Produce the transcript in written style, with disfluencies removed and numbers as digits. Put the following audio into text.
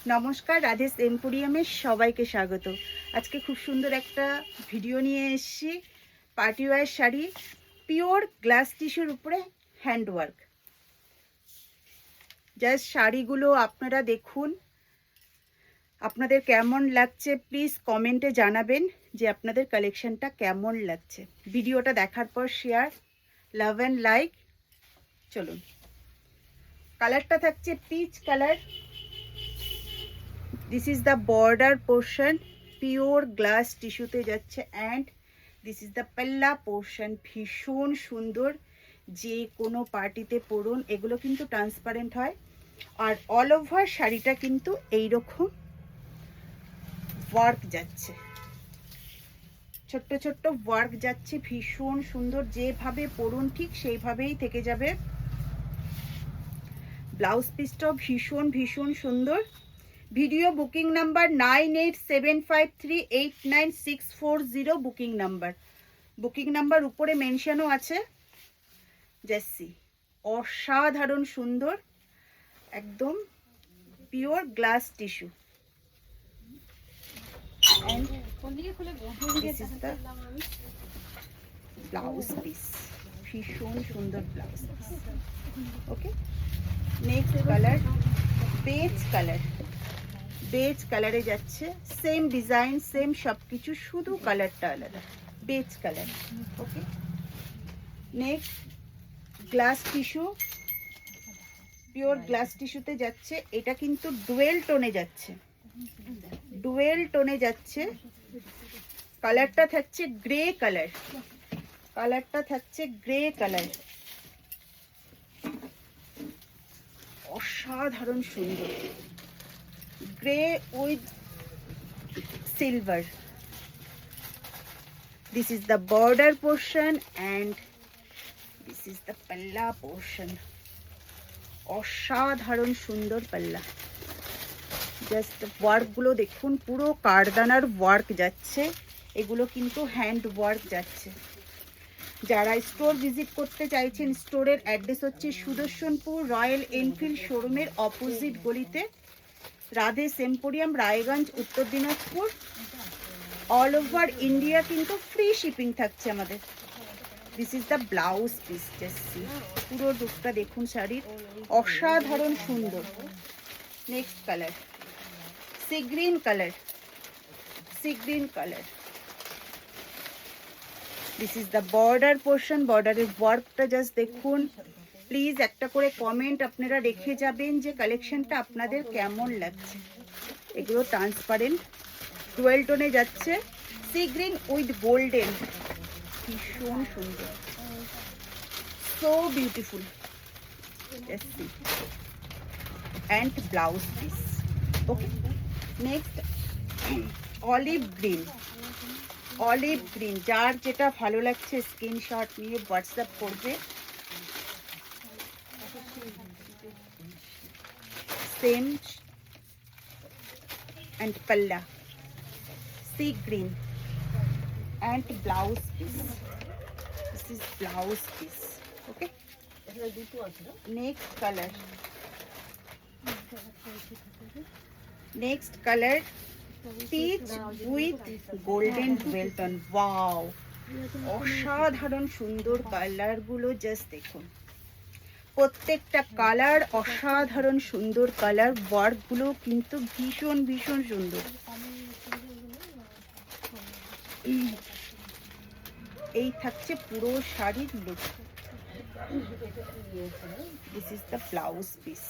নমস্কার, রাধেস এম্পোরিয়ামে সবাইকে স্বাগত। আজকে খুব সুন্দর একটা ভিডিও নিয়ে এসেছি। Party wear sari, pure glass টিস্যুর উপরে হ্যান্ডওয়ার্ক। জাস্ট শাড়িগুলো আপনারা দেখুন, আপনাদের কেমন লাগছে প্লিজ কমেন্টে জানাবেন যে আপনাদের কালেকশনটা কেমন লাগছে। ভিডিওটা দেখার পর শেয়ার, লাভ অ্যান্ড লাইক। চলুন, কালারটা থাকছে peach colour. This is the border portion, pure glass টিস্যুতে যাচ্ছে, and this is the পাল্লা portion। ভীষণ সুন্দর, যে কোনো পার্টিতে পরুন। এগুলো কিন্তু ট্রান্সপারেন্ট হয়, আর অল ওভার শাড়িটা কিন্তু এইরকম ওয়ার্ক যাচ্ছে, ছোট্ট ছোট্ট ওয়ার্ক যাচ্ছে, ভীষণ সুন্দর। যেভাবে পরুন ঠিক সেইভাবেই থেকে যাবে। ব্লাউজ পিসটাও ভীষণ ভীষণ সুন্দর। Video booking number 9875389640 booking number. Booking number উপরে মেনশনও আছে। জাসি অসাধারণ সুন্দর, একদম pure glass tissue. Blouse piece ভীষণ সুন্দর blouse piece. Okay, next colour beige colour. Beige কালারে যাচ্ছে, সেম ডিজাইন সেম সব কিছু, শুধু কালারটা আলাদা। Beige colour. Okay, next glass tissue, pure glass টিস্যুতে যাচ্ছে। এটা কিন্তু ডুয়েল টোনে যাচ্ছে, ডুয়েল টোনে যাচ্ছে। কালারটা থাকছে গ্রে কালার, কালারটা থাকছে গ্রে কালার। অসাধারণ সুন্দর, grey with silver. This is the border portion and this is the palla portion. অসাধারণ সুন্দর পাল্লা। জাস্ট ওয়ার্কগুলো দেখুন, পুরো কারদানার ওয়ার্ক যাচ্ছে। এগুলো কিন্তু হ্যান্ড ওয়ার্ক যাচ্ছে। যারা স্টোর ভিজিট করতে চাইছেন, স্টোরের অ্যাড্রেস হচ্ছে সুদর্শনপুর রয়্যাল এনফিল্ড শোরুমের অপোজিট গলিতে, রাধেস এম্পোরিয়াম, রায়গঞ্জ, উত্তর দিনাজপুর। অল ওভার ইন্ডিয়া কিন্তু ফ্রি শিপিং থাকছে আমাদের। This is the blouse piece. Just পুরো লুকটা দেখুন শাড়ির, অসাধারণ সুন্দর। Next colour sea green colour, sea green colour. This is the border portion. বর্ডারের ওয়ার্কটা জাস্ট দেখুন। প্লিজ একটা করে কমেন্ট আপনারা রেখে যাবেন যে কালেকশনটা আপনাদের কেমন লাগছে। এগুলো ট্রান্সপারেন্ট, ডুয়েল টোনে যাচ্ছে, সি গ্রিন উইথ গোল্ডেন। ভীষণ সুন্দর, so beautiful. And blouse piece. Okay, next olive green. Olive green, যার যেটা ভালো লাগছে স্ক্রিনশট নিয়ে হোয়াটসঅ্যাপ করবে। Same and palla, sea green and blouse piece. This is blouse piece. Okay, next color, next color peach with golden dwell tone. Wow, অসাধারণ সুন্দর colour গুলো, just দেখুন। প্রত্যেকটা কালার অসাধারণ সুন্দর কালার। ওয়ার্কগুলো কিন্তু ভীষণ ভীষণ সুন্দর। এই থাকছে পুরো শাড়ির look. This is the blouse piece.